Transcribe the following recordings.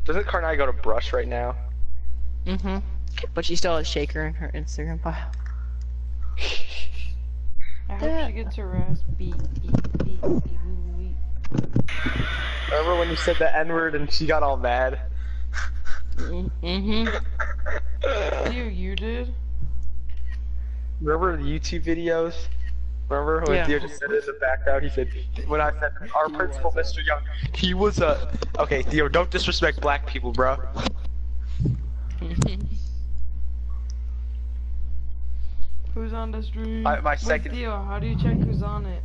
Doesn't Carnai go to brush right now? Mm-hmm. But she still has Shaker in her Instagram bio. I hope she gets her ass beat. Remember when you said the N-word and she got all mad? Mm-hmm. You did? Remember the YouTube videos? Remember when Theo just said it in the background? He said, when I said, our principal, Mr. Young, he was a... Okay, Theo, don't disrespect black people, bro. Who's on the stream? My second... Wait, Theo, how do you check who's on it?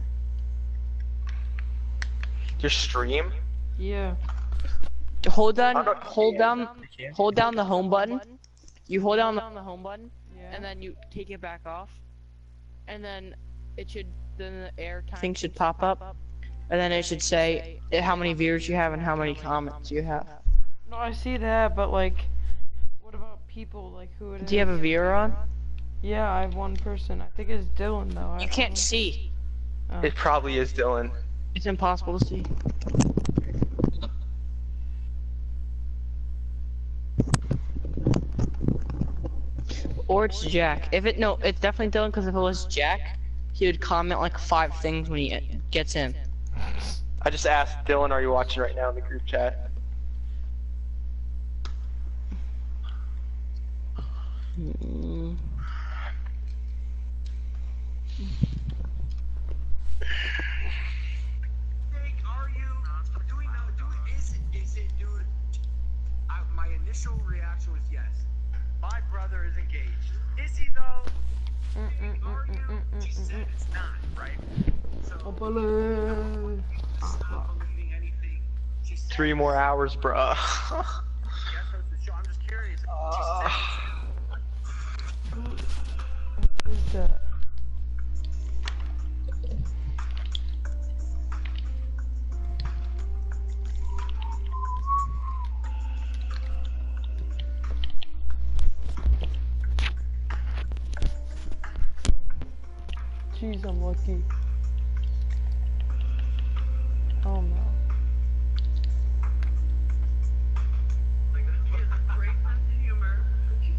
Your stream? Yeah. Hold down the home button. You hold down the home button, and then you take it back off, and then then the airtime thing should pop up, and then it should say how many viewers you have and how many comments you have. No, I see that, but like, what about people? Like, who it is? Do you have a viewer on? Yeah, I have one person. I think it's Dylan though. You can't see. Oh. It probably is Dylan. It's impossible to see. Or it's Jack. It's definitely Dylan, because if it was Jack, he would comment like 5 things when he gets in. I just asked Dylan, are you watching right now in the group chat? My initial reaction was yes. My brother is engaged. Is he though? She said it's not, right? So stop believing anything she said. 3 more hours, bro. Yes, host the show. I'm just curious. Who's that? Jeez, I'm lucky. Oh no.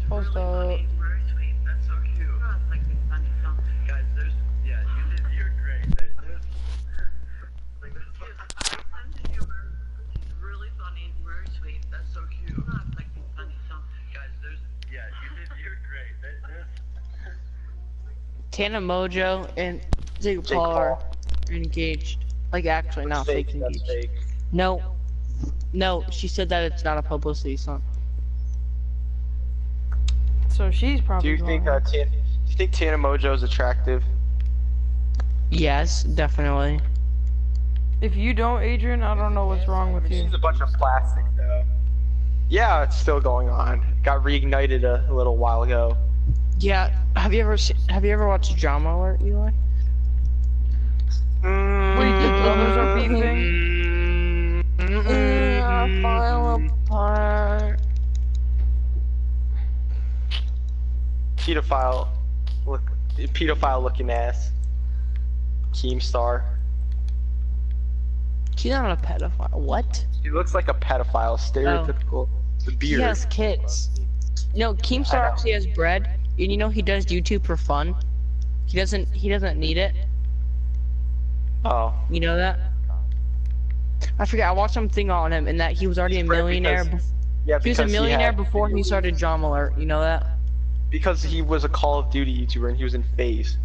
Post up. Very sweet. That's so cute. Guys, yeah, you're great. There's like this sense of humor. She's really funny, very sweet. That's so cute. Guys, you're great. Tana Mojo and Jake Paul are engaged. Like, actually, not fake engaged. Fake. No, she said that it's not a publicity stunt. So she's probably. Do you think Tana Mojo is attractive? Yes, definitely. If you don't, Adrian, I don't know what's wrong with you. She's a bunch of plastic, though. Yeah, it's still going on. Got reignited a little while ago. Yeah, have you ever watched Drama Alert, Eli? Wait, the brothers are beefing? Fall apart. Pedophile looking ass. Keemstar. She's not a pedophile. What? He looks like a pedophile, stereotypical. The beard. He has kids. No, Keemstar actually has bread, and you know he does YouTube for fun. He doesn't need it. Oh. You know that? I forget. I watched something on him, and that he was already a millionaire. He was a millionaire before he started Drama Alert. You know that? Because he was a Call of Duty YouTuber and he was in FaZe.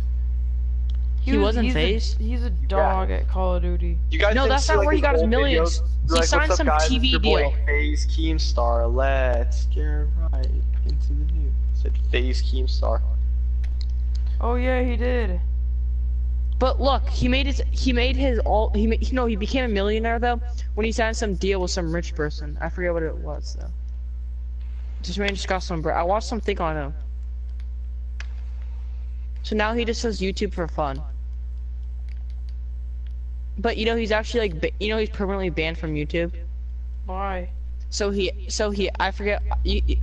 He wasn't FaZe? He's a dog at Call of Duty. You guys No, that's not where he got his millions. He signed some TV deal. FaZe Keemstar, let's get right into the news. Said FaZe Keemstar. Oh yeah, he did. But look, he became a millionaire though when he signed some deal with some rich person. I forget what it was though. Just got some bread. I watched something on him. So now he just does YouTube for fun. But you know he's actually like he's permanently banned from YouTube. Why? I forget.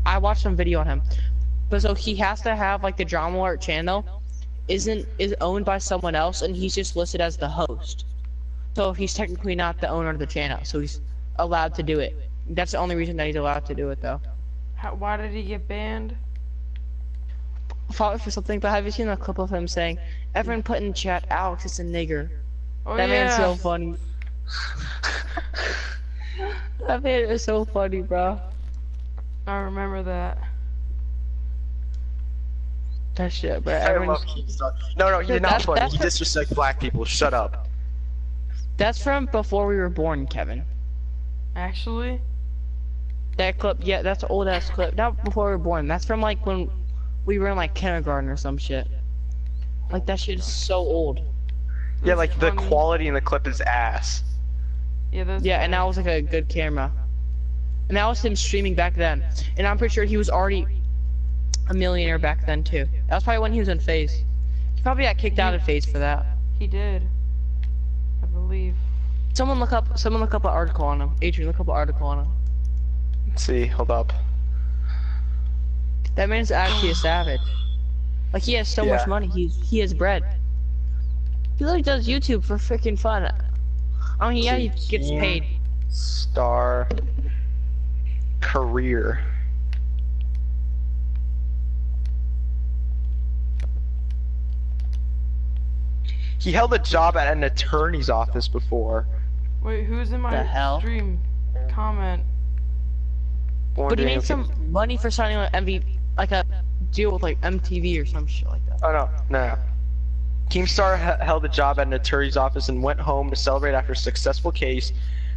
I watched some video on him. But so he has to have like the Drama Alert channel is owned by someone else, and he's just listed as the host. So he's technically not the owner of the channel, so he's allowed to do it. That's the only reason that he's allowed to do it, though. Why did he get banned? Probably for something, but have you seen a clip of him saying, everyone put in chat, Alex is a nigger. Oh, That yeah. man's so funny. That man is so funny, bro. I remember that. That shit, bro. I love Keemstar. No, you're not funny. You disrespect black people. Shut up. That's from before we were born, Kevin. Actually? That clip, yeah, that's an old ass clip. Not before we were born. That's from like when we were in like kindergarten or some shit. Like that shit is so old. Yeah, like the quality in the clip is ass. Yeah, that's Yeah, and that was like a good camera. And that was him streaming back then. And I'm pretty sure he was already a millionaire back then too. That was probably when he was in FaZe. He probably got kicked out of FaZe for that. He did. I believe. Someone look up an article on him. Adrian, look up an article on him. Let's see, hold up. That man's actually a savage. Like he has so much money. He has bread. He literally does YouTube for freaking fun. I mean, yeah, he gets paid. Star career. He held a job at an attorney's office before. Wait, who's in The my hell? stream? Comment. But he made some money for signing an like a deal with like MTV or some shit like that. Oh no. Keemstar held a job at an attorney's office and went home to celebrate after a successful case.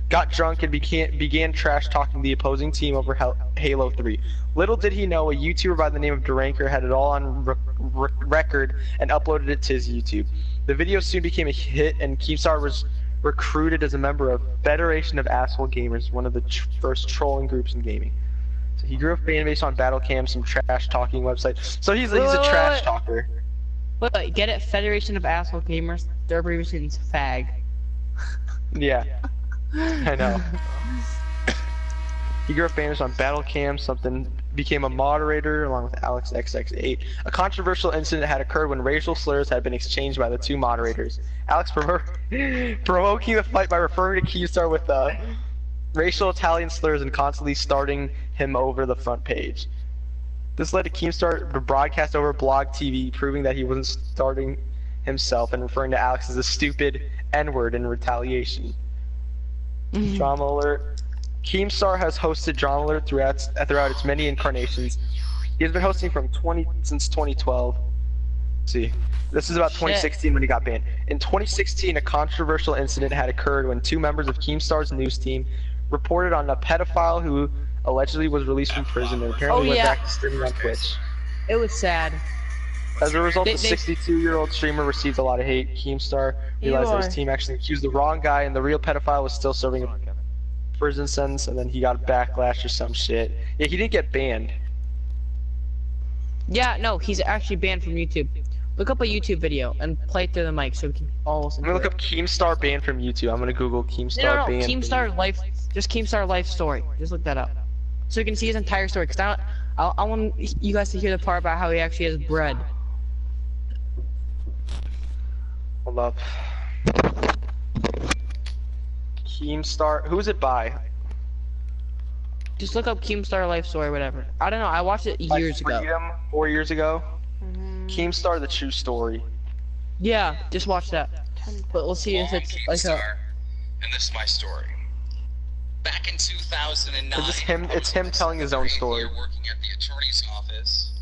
Got drunk and began trash talking the opposing team over Halo 3. Little did he know a YouTuber by the name of Duranker had it all on record and uploaded it to his YouTube. The video soon became a hit, and Keemstar was recruited as a member of Federation of Asshole Gamers, one of the first trolling groups in gaming. So he grew a fan base on Battlecam, some trash talking website. So he's a trash talker. Wait, get it? Federation of Asshole Gamers. Their abbreviation is FAG. Yeah, I know. He grew a fan base on Battlecam, became a moderator along with Alex XX8. A controversial incident had occurred when racial slurs had been exchanged by the two moderators. Alex provoking the fight by referring to Keemstar with racial Italian slurs and constantly starting him over the front page. This led to Keemstar to broadcast over Blog TV, proving that he wasn't starting himself and referring to Alex as a stupid N-word in retaliation. Drama alert. Keemstar has hosted Drama Alert throughout its many incarnations. He has been hosting since 2012. Let's see. This is about 2016 when he got banned. In 2016, a controversial incident had occurred when two members of Keemstar's news team reported on a pedophile who allegedly was released from prison and apparently went back to streaming on Twitch. It was sad. As a result, the 62-year-old streamer received a lot of hate. Keemstar realized that his team actually accused the wrong guy and the real pedophile was still serving a prison sentence, and then he got a backlash or some shit. Yeah, he didn't get banned. Yeah, no, he's actually banned from YouTube. Look up a YouTube video and play it through the mic so we can all listen. I'm gonna look up Keemstar banned from YouTube. I'm gonna Google Keemstar banned. Keemstar life, just Keemstar life story. Just look that up, so you can see his entire story. Cause I want you guys to hear the part about how he actually has bread. Hold up. Keemstar. Who is it by? Just look up Keemstar life story, whatever. I don't know. I watched it years ago. 4 years ago. Mm-hmm. Keemstar: The True Story. Yeah, just watch that. But let's see if it's like a. And this is my story. Back in 2009, it's him telling his own story. Working at the attorney's office,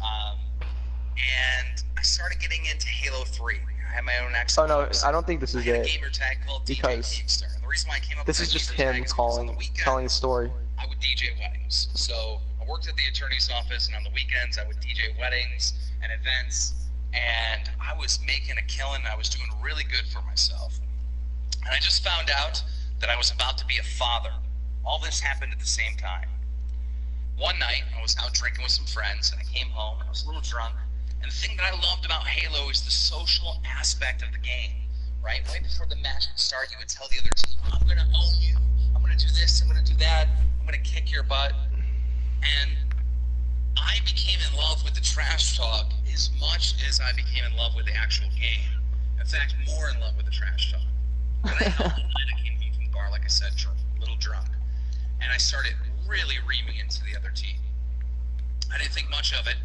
and I started getting into Halo 3. I had my own Xbox. Oh no, I don't think this is it. Gamer tag called Because DJ Keemstar. And the reason why I came up this with is just gamer him tag is because on the telling the weekends, story. I would DJ weddings. So I worked at the attorney's office, and on the weekends I would DJ weddings and events, and I was making a killing. I was doing really good for myself. And I just found out that I was about to be a father. All this happened at the same time. One night, I was out drinking with some friends, and I came home, and I was a little drunk. And the thing that I loved about Halo is the social aspect of the game, right? Right before the match would start, you would tell the other team, I'm going to own you. I'm going to do this. I'm going to do that. I'm going to kick your butt. And I became in love with the trash talk as much as I became in love with the actual game. In fact, more in love with the trash talk. And I came home from the bar, like I said, a little drunk. and I started really reaming into the other team. I didn't think much of it,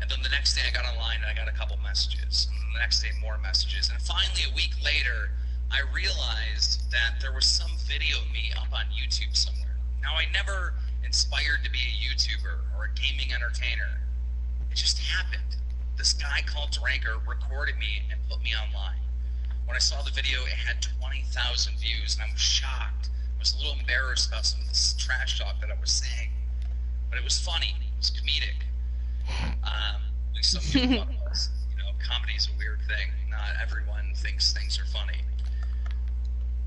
and then the next day I got online and I got a couple messages, and the next day more messages, and finally a week later I realized that there was some video of me up on YouTube somewhere. Now, I never inspired to be a YouTuber or a gaming entertainer. It just happened. This guy called Dranker recorded me and put me online. When I saw the video, it had 20,000 views, and I was shocked. I was a little embarrassed about some of this trash talk that I was saying. But it was funny. It was comedic. At least some people thought it was. You know, comedy's a weird thing. Not everyone thinks things are funny.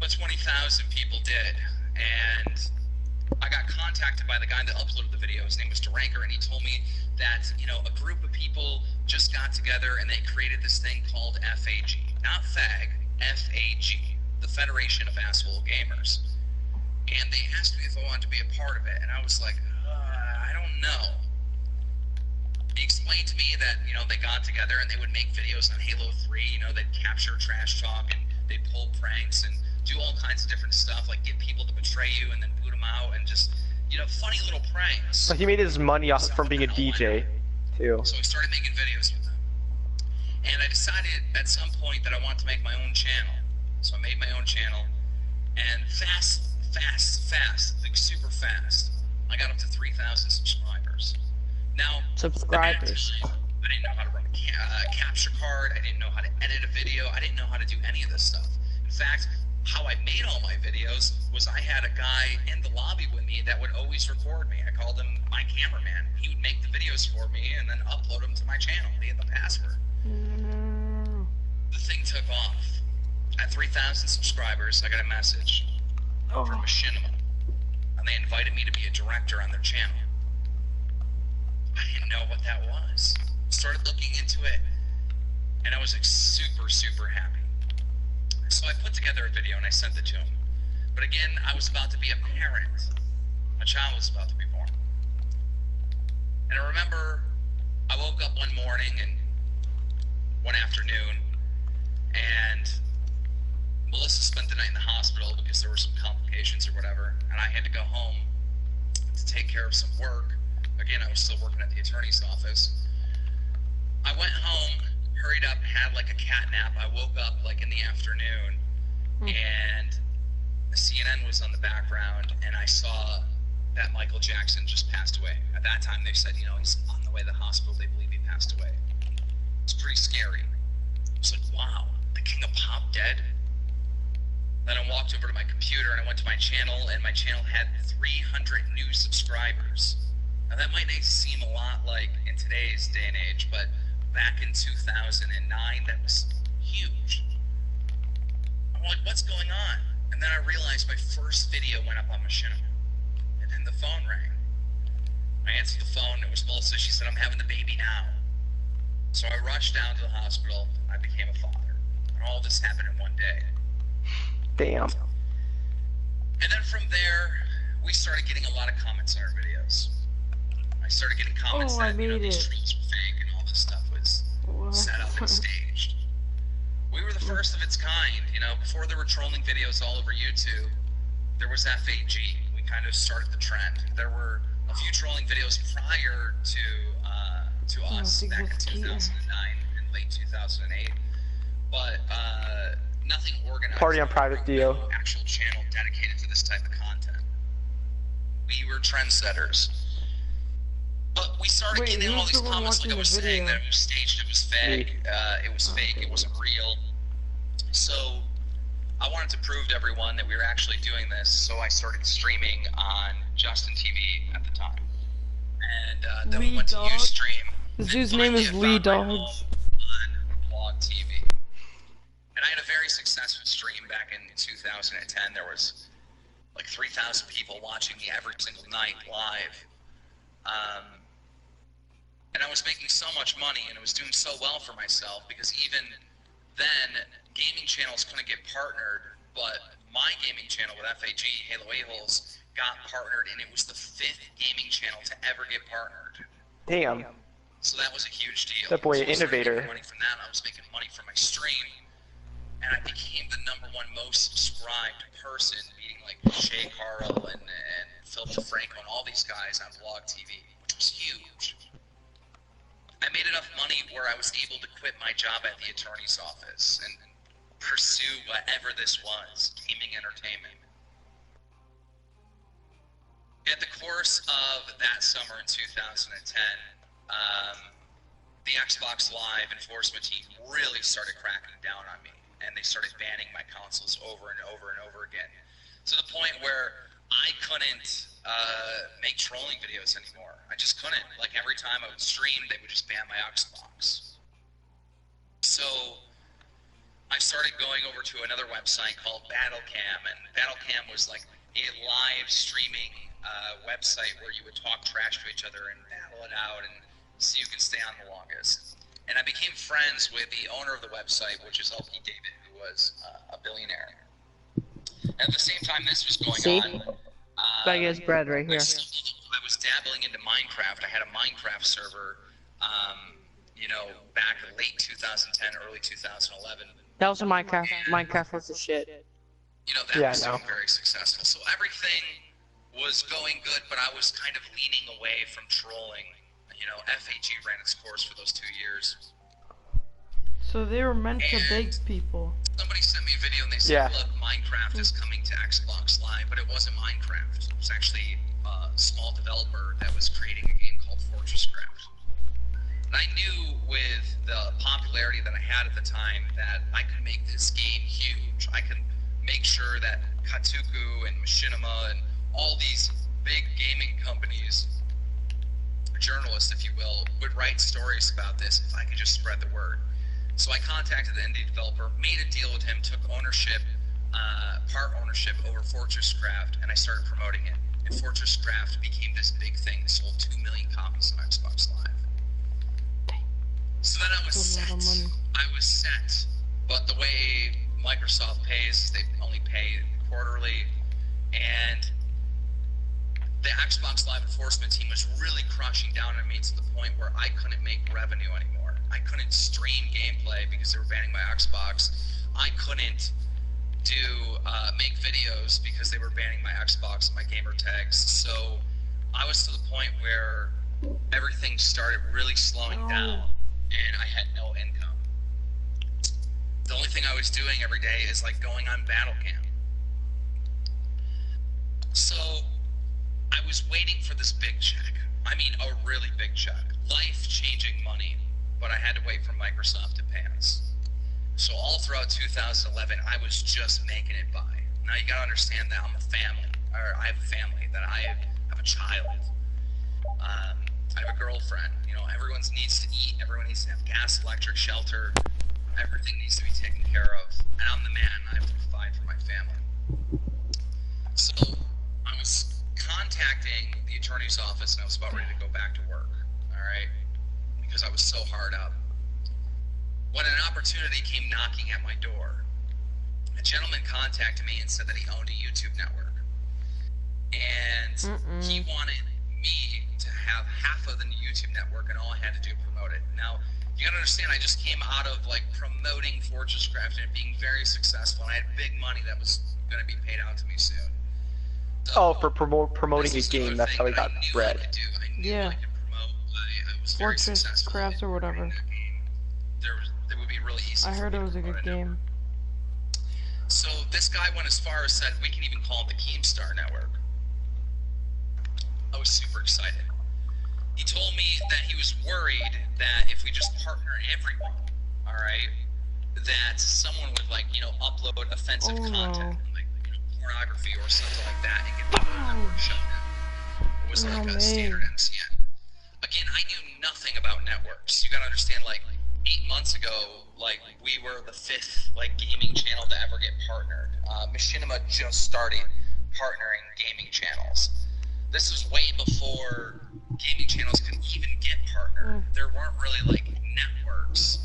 But 20,000 people did, and I got contacted by the guy that uploaded the video. His name was Duranker, and he told me that, you know, a group of people just got together and they created this thing called FAG. Not FAG, FAG, the Federation of Asshole Gamers. And they asked me if I wanted to be a part of it, and I was like, I don't know. He explained to me that, you know, they got together and they would make videos on Halo 3, you know, they'd capture trash talk and they'd pull pranks and do all kinds of different stuff, like get people to betray you and then boot them out and just, you know, funny little pranks. So he made his money off from being a DJ, too. So I started making videos with them. And I decided at some point that I wanted to make my own channel. So I made my own channel, and fast, like super fast, I got up to 3,000 subscribers. Now, Subscribers. I didn't know how to run a capture card, I didn't know how to edit a video, I didn't know how to do any of this stuff. In fact, how I made all my videos was I had a guy in the lobby with me that would always record me. I called him my cameraman. He would make the videos for me and then upload them to my channel. He had the password. The thing took off. At 3,000 subscribers, I got a message from Machinima, and they invited me to be a director on their channel. I didn't know what that was. Started looking into it, and I was like super happy. So I put together a video and I sent it to him. But again, I was about to be a parent. My child was about to be born. And I remember I woke up one morning and one afternoon, and Melissa spent the night in the hospital because there were some complications or whatever, and I had to go home to take care of some work. Again, I was still working at the attorney's office. I went home, hurried up, had like a cat nap. I woke up like in the afternoon, and CNN was on the background, and I saw that Michael Jackson just passed away. At that time, they said, you know, he's on the way to the hospital. They believe he passed away. It's pretty scary. I was like, wow, the King of Pop dead? Then I walked over to my computer and I went to my channel, and my channel had 300 new subscribers. Now that might seem a lot like in today's day and age, but back in 2009, that was huge. I'm like, what's going on? And then I realized my first video went up on Machinima, and then the phone rang. I answered the phone, it was Melissa. She said, I'm having the baby now. So I rushed down to the hospital, I became a father. And all this happened in one day. Damn. And then from there, we started getting a lot of comments on our videos. I started getting comments that, you know, these trolls were fake and all this stuff was set up and staged. We were the first of its kind, you know, before there were trolling videos all over YouTube, there was FAG. We kind of started the trend. There were a few trolling videos prior to us back in 2009 and late 2008, but nothing organized. Party on private Dio. No actual channel dedicated to this type of content. We were trendsetters. But we started getting all these comments, like I was saying, that it was staged, it was fake, it wasn't real. So I wanted to prove to everyone that we were actually doing this, so I started streaming on Justin TV at the time. And then we went to Ustream. This dude's name is Lee Dogs. On Blog TV. And I had a very successful stream back in 2010. There was like 3,000 people watching me every single night live. And I was making so much money, and I was doing so well for myself, because even then, gaming channels couldn't get partnered, but my gaming channel with FAG, Halo A-Holes, got partnered, and it was the 5th gaming channel to ever get partnered. Damn. So that was a huge deal. That boy, so innovator. I was making money from that, I was making money from my stream. and I became the #1 most subscribed person, beating like Shay Carl and Phil DeFranco and all these guys on Blog TV, which was huge. I made enough money where I was able to quit my job at the attorney's office and pursue whatever this was, gaming entertainment. In the course of that summer in 2010, the Xbox Live enforcement team really started cracking down on me, and they started banning my consoles over and over and over again, to the point where I couldn't make trolling videos anymore. I just couldn't. Like, every time I would stream, they would just ban my Xbox. So I started going over to another website called BattleCam, and BattleCam was like a live streaming website where you would talk trash to each other and battle it out and see who can stay on the longest. And I became friends with the owner of the website, which is LP David, who was a billionaire. And at the same time this was going on, I guess bread right here. I was dabbling into Minecraft. I had a Minecraft server, you know, back in late 2010, early 2011. That was a Minecraft. Minecraft was the shit. You know, that was doing very successful. So everything was going good, but I was kind of leaning away from trolling. You know, FAG ran its course for those 2 years. So they were meant to beg people. Somebody sent me a video and they said, look, Minecraft is coming to Xbox Live, but it wasn't Minecraft. It was actually a small developer that was creating a game called Fortresscraft. And I knew with the popularity that I had at the time that I could make this game huge. I could make sure that Katuku and Machinima and all these big gaming companies, journalists if you will, would write stories about this if I could just spread the word. So I contacted the indie developer, made a deal with him, took ownership, part ownership over Fortresscraft, and I started promoting it. And Fortresscraft became this big thing. It sold 2 million copies on Xbox Live. So then I was set. I was set. But the way Microsoft pays is they only pay quarterly, and the Xbox Live enforcement team was really crushing down on me to the point where I couldn't make revenue anymore. I couldn't stream gameplay because they were banning my Xbox. I couldn't make videos because they were banning my Xbox and my gamer tags. So I was to the point where everything started really slowing down, and I had no income. The only thing I was doing every day is like going on BattleCam. So I was waiting for this big check. I mean, a really big check. Life-changing money. But I had to wait for Microsoft to pay us. So all throughout 2011, I was just making it by. Now you gotta understand that I'm a family, or I have a family, that I have a child. I have a girlfriend. You know, everyone needs to eat. Everyone needs to have gas, electric, shelter. Everything needs to be taken care of. And I'm the man. I have to provide for my family. So I was contacting the attorney's office, and I was about ready to go back to work. All right. Because I was so hard up, when an opportunity came knocking at my door. A gentleman contacted me and said that he owned a YouTube network, and he wanted me to have half of the YouTube network, and all I had to do promote it. Now, you gotta understand, I just came out of like promoting Fortresscraft and it being very successful, and I had big money that was gonna be paid out to me soon. So, for promoting a game, that's how he got bread. Yeah. Fortresscraft or whatever. There would be really easy. I heard it was a good game. So this guy went as far as said we can even call it the Keemstar Network. I was super excited. He told me that he was worried that if we just partner everyone, all right, that someone would like, you know, upload offensive content, like, you know, pornography or something like that, and get the network shut down. It was like a standard MCN. Again, I knew nothing about networks. You gotta understand, like, 8 months ago, like, we were the 5th, like, gaming channel to ever get partnered. Machinima just started partnering gaming channels. This was way before gaming channels could even get partnered. There weren't really, like, networks.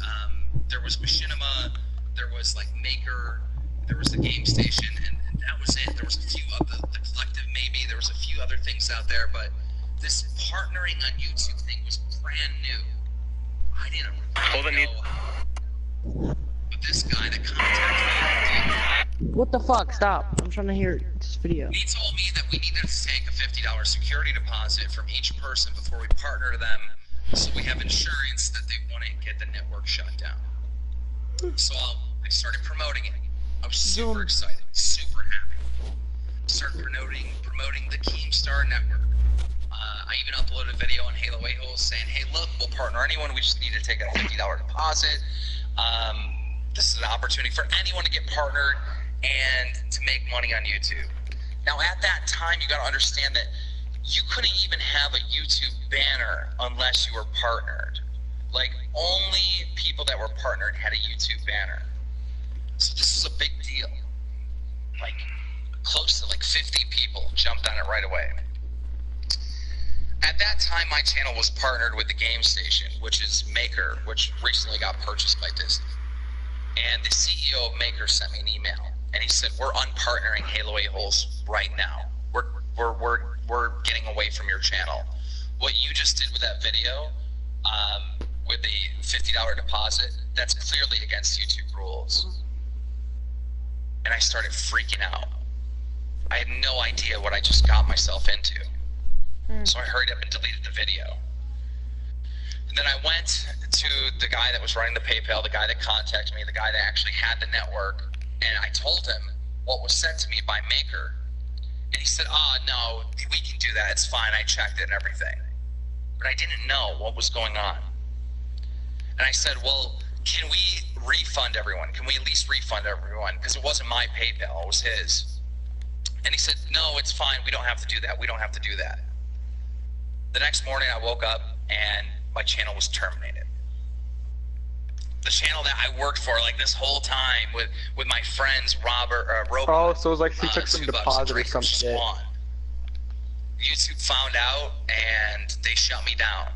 There was Machinima, there was, like, Maker, there was the Game Station, and that was it. There was a few of the Collective, maybe. There was a few other things out there, but this partnering on YouTube thing was brand new. I didn't know. But this guy that contacted me. What the fuck? Stop. I'm trying to hear this video. He told me that we needed to take a $50 security deposit from each person before we partner them, so we have insurance that they wouldn't get the network shut down. So I started promoting it. I was super excited, super happy. Started promoting the Keemstar network. I even uploaded a video on Halo A-Holes saying, hey, look, we'll partner anyone. We just need to take a $50 deposit. This is an opportunity for anyone to get partnered and to make money on YouTube. Now, at that time, you got to understand that you couldn't even have a YouTube banner unless you were partnered. Like, only people that were partnered had a YouTube banner. So this is a big deal. Like, close to like 50 people jumped on it right away. At that time, my channel was partnered with the Game Station, which is Maker, which recently got purchased by Disney. And the CEO of Maker sent me an email, and he said, we're unpartnering Halo A-Holes right now. We're getting away from your channel. What you just did with that video, with the $50 deposit, that's clearly against YouTube rules. And I started freaking out. I had no idea what I just got myself into. So I hurried up and deleted the video. And then I went to the guy that was running the PayPal, the guy that contacted me, the guy that actually had the network, and I told him what was sent to me by Maker. And he said, no, we can do that. It's fine. I checked it and everything. But I didn't know what was going on. And I said, well, can we refund everyone? Can we at least refund everyone? Because it wasn't my PayPal. It was his. And he said, no, it's fine. We don't have to do that. We don't have to do that. The next morning, I woke up, and my channel was terminated. The channel that I worked for like this whole time with my friends Robert, Oh, so it was like he took some deposit or some shit. YouTube found out and they shut me down.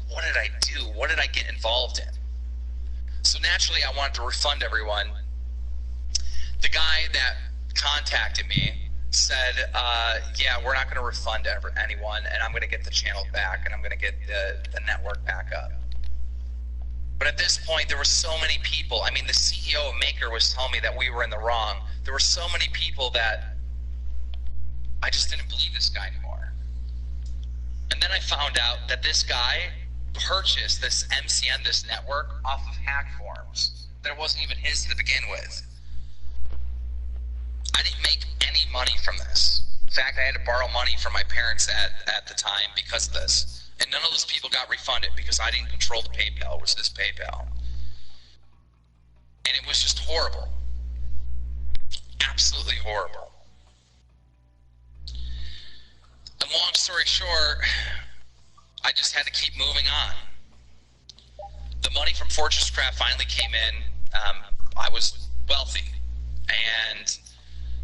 What did I do? What did I get involved in? So naturally, I wanted to refund everyone. The guy that contacted me said, yeah, we're not going to refund anyone, and I'm going to get the channel back, and I'm going to get the network back up. But at this point, there were so many people. I mean, the CEO of Maker was telling me that we were in the wrong. There were so many people that I just didn't believe this guy anymore. And then I found out that this guy purchased this MCN, this network, off of hack forums. That wasn't even his to begin with. I didn't make any money from this. In fact, I had to borrow money from my parents at the time because of this. And none of those people got refunded because I didn't control the PayPal. It was his PayPal. And it was just horrible. Absolutely horrible. And long story short, I just had to keep moving on. The money from Fortress Craft finally came in. I was wealthy. And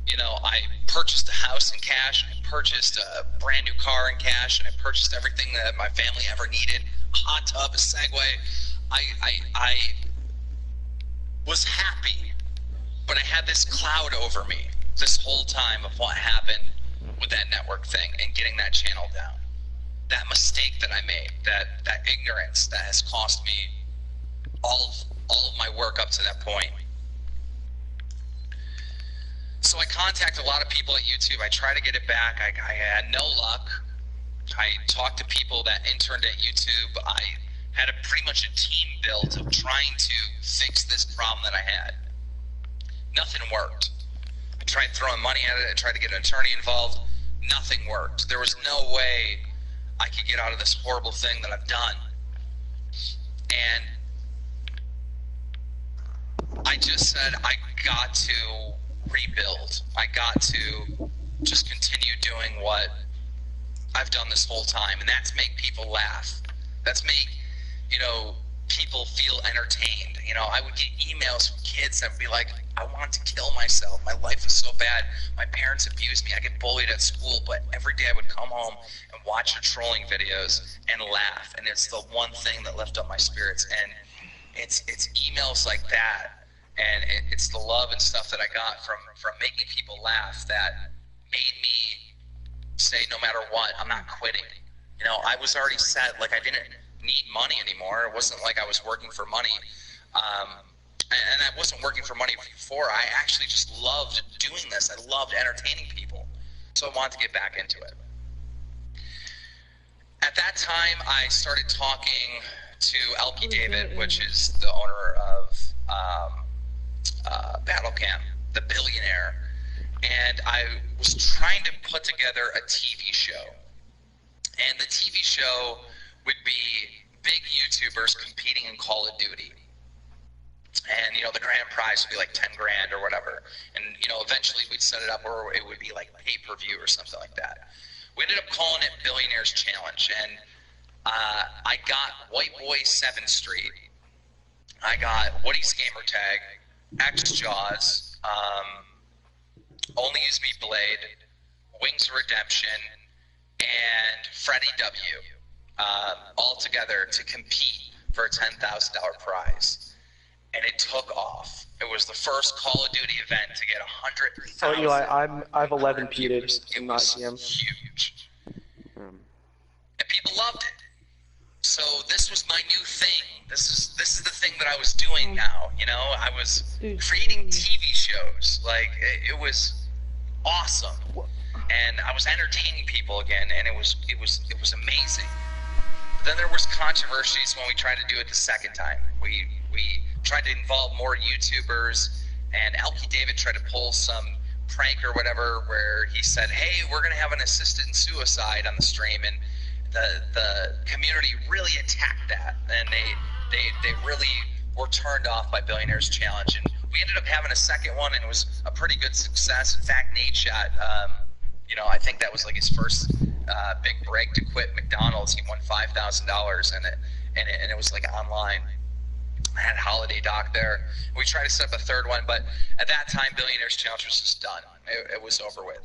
you know, I purchased a house in cash, I purchased a brand new car in cash, and I purchased everything that my family ever needed, a hot tub, a Segway. I was happy, but I had this cloud over me this whole time of what happened with that network thing and getting that channel down. That mistake that I made, that ignorance that has cost me all of my work up to that point. So I contacted a lot of people at YouTube. I tried to get it back. I had no luck. I talked to people that interned at YouTube. I had pretty much a team built of trying to fix this problem that I had. Nothing worked. I tried throwing money at it. I tried to get an attorney involved. Nothing worked. There was no way I could get out of this horrible thing that I've done. And I just said, I got to rebuild. I got to just continue doing what I've done this whole time, and that's make people laugh. That's make, you know, people feel entertained. You know, I would get emails from kids that would be like, I want to kill myself. My life is so bad. My parents abused me. I get bullied at school, but every day I would come home and watch your trolling videos and laugh, and it's the one thing that lifted up my spirits. And it's emails like that, and it's the love and stuff that I got from making people laugh that made me say, no matter what, I'm not quitting. You know, I was already set. Like, I didn't need money anymore. It wasn't like I was working for money. and I wasn't working for money before. I actually just loved doing this. I loved entertaining people. So I wanted to get back into it. At that time, I started talking to Elkie David, which is the owner of Battle Camp, the billionaire. And I was trying to put together a TV show. And the TV show would be big YouTubers competing in Call of Duty. And, you know, the grand prize would be like 10 grand or whatever. And, you know, eventually we'd set it up where it would be like pay-per-view or something like that. We ended up calling it Billionaires Challenge. And I got White Boy 7th Street. I got Woody's Gamer Tag, X Jaws, Only Use Me Blade, Wings of Redemption, and Freddie W. All together to compete for a $10,000 prize. And it took off. It was the first Call of Duty event to get 100,000. Oh, Eli, I've 11 peated. It was huge. And people loved it. So this was my new thing. This is the thing that I was doing now. You know, I was creating TV shows. Like it was awesome, and I was entertaining people again, and it was amazing. But then there was controversies when we tried to do it the second time. We tried to involve more YouTubers, and Elkie David tried to pull some prank or whatever where he said, hey, we're going to have an assisted suicide on the stream, and the community really attacked that, and they really were turned off by Billionaires Challenge. And we ended up having a second one, and it was a pretty good success. In fact, Nate shot, you know, I think that was like his first big break to quit McDonald's. He won $5,000, and it was like online. I had Holiday Doc there. We tried to set up a third one, but at that time, Billionaires Challenge was just done. It was over with.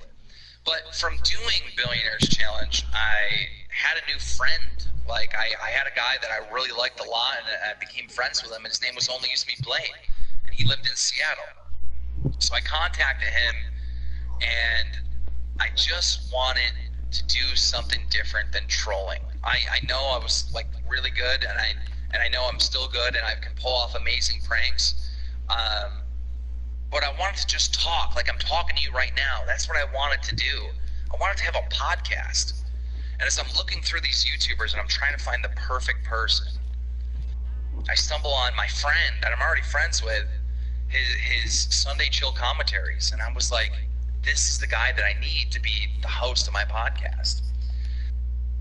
But from doing Billionaires Challenge, I had a new friend. Like, I had a guy that I really liked a lot, and I became friends with him, and his name was Only Use Me Blade, and he lived in Seattle. So I contacted him, and I just wanted to do something different than trolling. I know I was, like, really good, and I know I'm still good, and I can pull off amazing pranks. But I wanted to just talk, like I'm talking to you right now. That's what I wanted to do. I wanted to have a podcast. And as I'm looking through these YouTubers and I'm trying to find the perfect person, I stumble on my friend that I'm already friends with, his Sunday Chill commentaries. And I was like, this is the guy that I need to be the host of my podcast.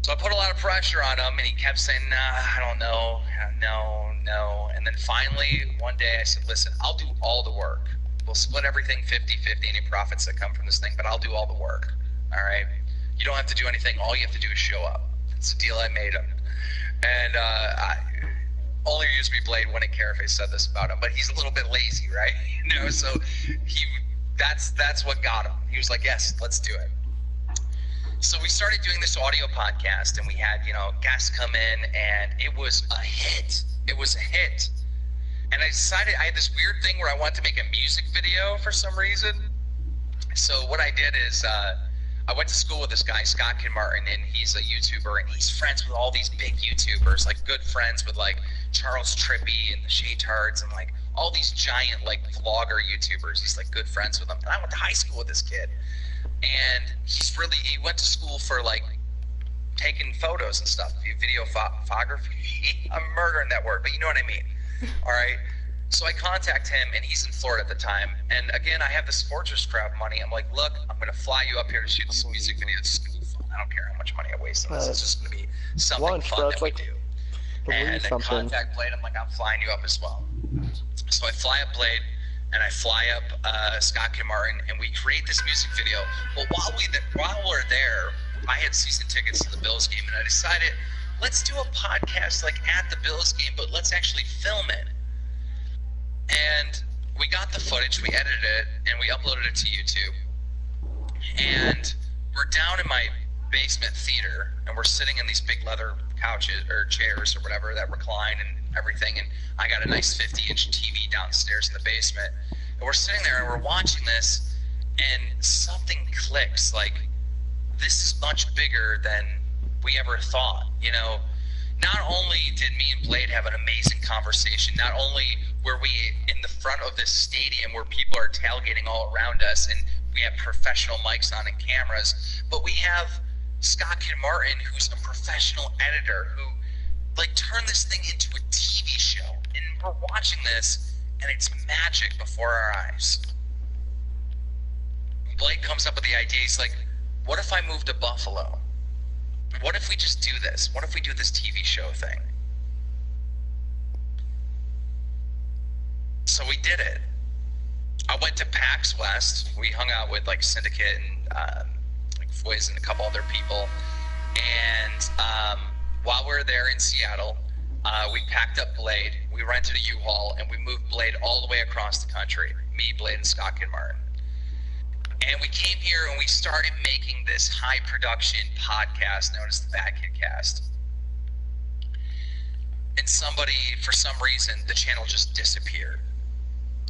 So I put a lot of pressure on him, and he kept saying, nah, I don't know, no. And then finally, one day I said, listen, I'll do all the work. We'll split everything 50-50, any profits that come from this thing, but I'll do all the work, all right? You don't have to do anything. All you have to do is show up. It's a deal I made him. And Only Use Me Blade wouldn't care if I said this about him, but he's a little bit lazy, right? You know, so that's what got him. He was like, yes, let's do it. So we started doing this audio podcast, and we had, you know, guests come in, and it was a hit. It was a hit. And I decided I had this weird thing where I wanted to make a music video for some reason. So what I did is I went to school with this guy, Scott Martin, and he's a YouTuber, and he's friends with all these big YouTubers, like good friends with like Charles Trippy and the Shaytards and like all these giant like vlogger YouTubers. He's like good friends with them. And I went to high school with this kid. And he went to school for like taking photos and stuff, videography. I'm murdering that word, but you know what I mean. All right. So I contact him, and he's in Florida at the time. And again, I have this Fortress crowd money. I'm like, look, I'm going to fly you up here to shoot this music video. It's just going to be fun. I don't care how much money I waste on this. It's just going to be something fun that we do. And then contact Blade. I'm like, I'm flying you up as well. So I fly up Blade, and I fly up Scott Martin, and we create this music video. But while we're there, I had season tickets to the Bills game, and I decided, let's do a podcast like at the Bills game, but let's actually film it. And we got the footage, we edited it, and we uploaded it to YouTube. And we're down in my basement theater, and we're sitting in these big leather couches or chairs or whatever that recline and everything. And I got a nice 50-inch TV downstairs in the basement. And we're sitting there and we're watching this, and something clicks. Like, this is much bigger than we ever thought. You know, not only did me and Blade have an amazing conversation, not only where we in the front of this stadium where people are tailgating all around us, and we have professional mics on and cameras, but we have Scott Martin, who's a professional editor, who like turned this thing into a TV show, and we're watching this, and it's magic before our eyes. Blake comes up with the idea. He's like, what if I move to Buffalo? What if we just do this? What if we do this TV show thing? So we did it. I went to PAX West. We hung out with like Syndicate and like Fwiz and a couple other people. And while we were there in Seattle, we packed up Blade. We rented a U-Haul and we moved Blade all the way across the country. Me, Blade, and Scott Martin. And we came here and we started making this high production podcast known as the Bad Kid Cast. And somebody, for some reason, the channel just disappeared.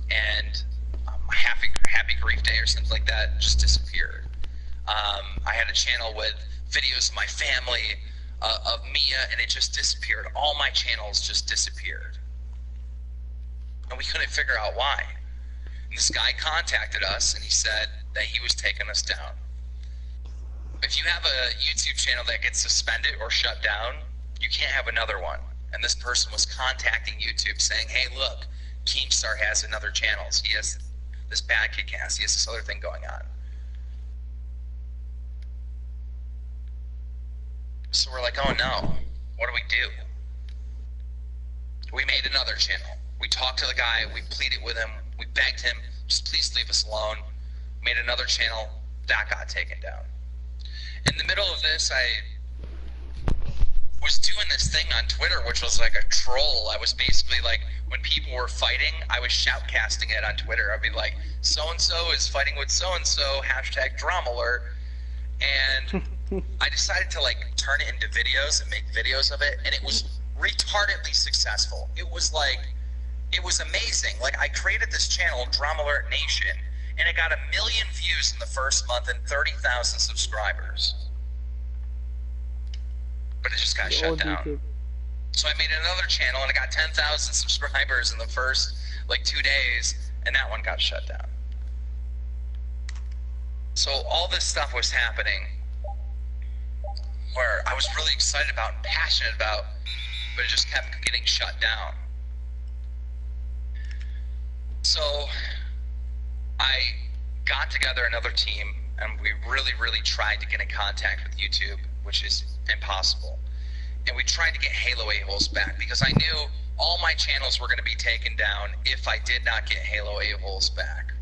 And Happy Grief Day or something like that just disappeared. I had a channel with videos of my family, of Mia, and it just disappeared. All my channels just disappeared. And we couldn't figure out why. And this guy contacted us and he said that he was taking us down. If you have a YouTube channel that gets suspended or shut down, you can't have another one. And this person was contacting YouTube saying, hey, look, Keemstar has another channel. He has this Bad Kid Cast. He has this other thing going on. So we're like, oh no, what do we do? We made another channel. We talked to the guy, we pleaded with him, we begged him, just please leave us alone. Made another channel, that got taken down. In the middle of this, I was doing this thing on Twitter, which was like a troll. I was basically like, when people were fighting, I was shoutcasting it on Twitter. I'd be like, so-and-so is fighting with so-and-so, hashtag drama alert. And I decided to like turn it into videos and make videos of it, and it was retardedly successful. It was amazing. Like, I created this channel, Drama Alert Nation, and it got 1 million views in the first month and 30,000 subscribers. But it just got shut down. So I made another channel and it got 10,000 subscribers in the first like 2 days, and that one got shut down. So all this stuff was happening where I was really excited about and passionate about, but it just kept getting shut down. So I got together another team and we really tried to get in contact with YouTube, which is impossible. And we tried to get Halo A-holes back because I knew all my channels were going to be taken down if I did not get Halo A-holes back.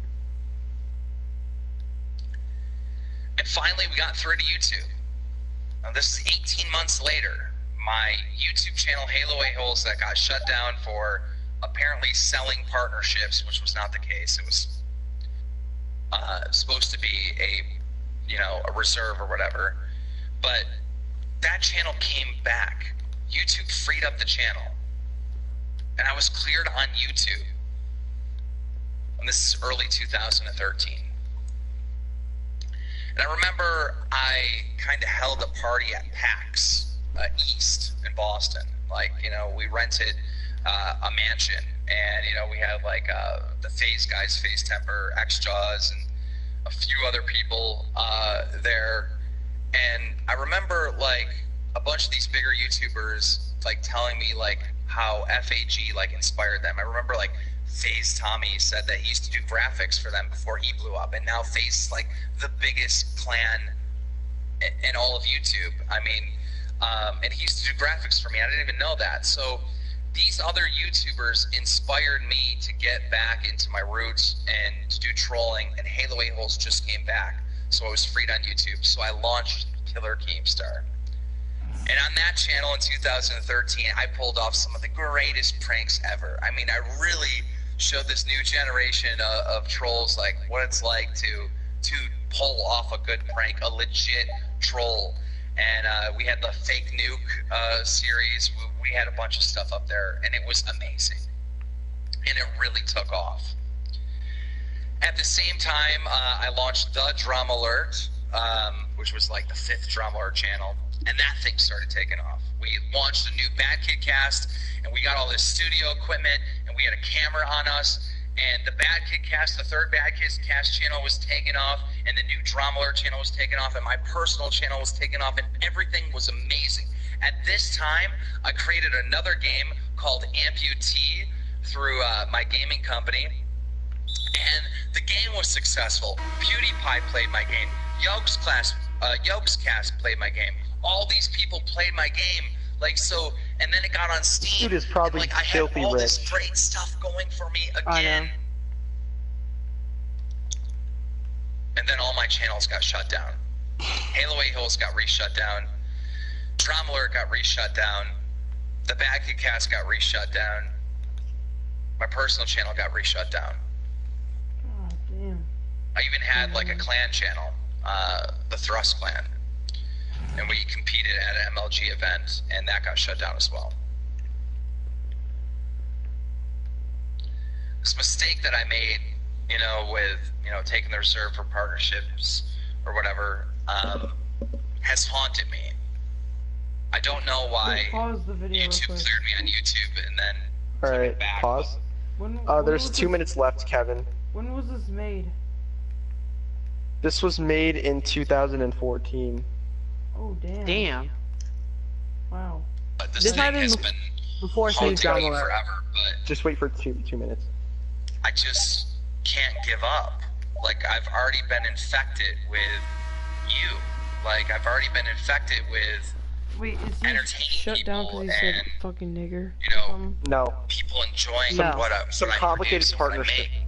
And finally we got through to YouTube. Now this is 18 months later. My YouTube channel Halo A-holes that got shut down for apparently selling partnerships, which was not the case. It was supposed to be a reserve or whatever. But that channel came back. YouTube freed up the channel. And I was cleared on YouTube. And this is early 2013. And I remember I kind of held a party at PAX East in Boston. Like, we rented a mansion, and, we had like the Phase guys, Phase Temper, X-Jaws, and a few other people there. And I remember like a bunch of these bigger YouTubers like telling me like how FAG like inspired them. I remember like FaZe Tommy said that he used to do graphics for them before he blew up, and now FaZe is like the biggest clan in all of YouTube. I mean, and he used to do graphics for me. I didn't even know that. So these other YouTubers inspired me to get back into my roots and to do trolling, and Halo A-holes just came back. So I was freed on YouTube. So I launched Killer Keemstar. And on that channel in 2013, I pulled off some of the greatest pranks ever. I mean, I really showed this new generation of trolls like what it's like to pull off a good prank, a legit troll. And we had the fake nuke series. We had a bunch of stuff up there, and it was amazing. And it really took off. At the same time, I launched the Drama Alert, which was like the 5th Drama Alert channel. and that thing started taking off. We launched a new Bad Kid Cast, and we got all this studio equipment, and we had a camera on us, and the Bad Kid Cast, the third Bad Kid Cast channel was taking off, and the new Drama Alert channel was taking off, and my personal channel was taking off, and everything was amazing. At this time, I created another game called Amputee through my gaming company, and the game was successful. PewDiePie played my game. Yokescast played my game. All these people played my game. Like, so, and then it got on Steam. Dude is probably and, like, I had filthy all rich. this great stuff going for me I again. know. And then all my channels got shut down. Halo 8 Hills got re-shut down. Drama Alert got re-shut down. The Bad Kid Cast got re-shut down. My personal channel got re-shut down. God damn. I even had like a clan channel, the Thrust Clan. And we competed at an MLG event, and that got shut down as well. This mistake that I made, with, taking the reserve for partnerships or whatever, has haunted me. I don't know why Pause the video real YouTube quick. cleared me on YouTube and then put Alright, it back. pause. When There's was 2 this- minutes left, Kevin. When was this made? This was made in 2014. Oh damn. Damn. Wow. But this This thing might have has been been Before Save haunting Drama me Alert. forever, but Just wait for two minutes. I just can't give up. Like, I've already been infected with you. Like, I've already been infected with Wait, is he entertaining shut down people because he said and, fucking nigger? you know, Um, No. people enjoying No. what I Some what I complicated produce and what I partnership. make.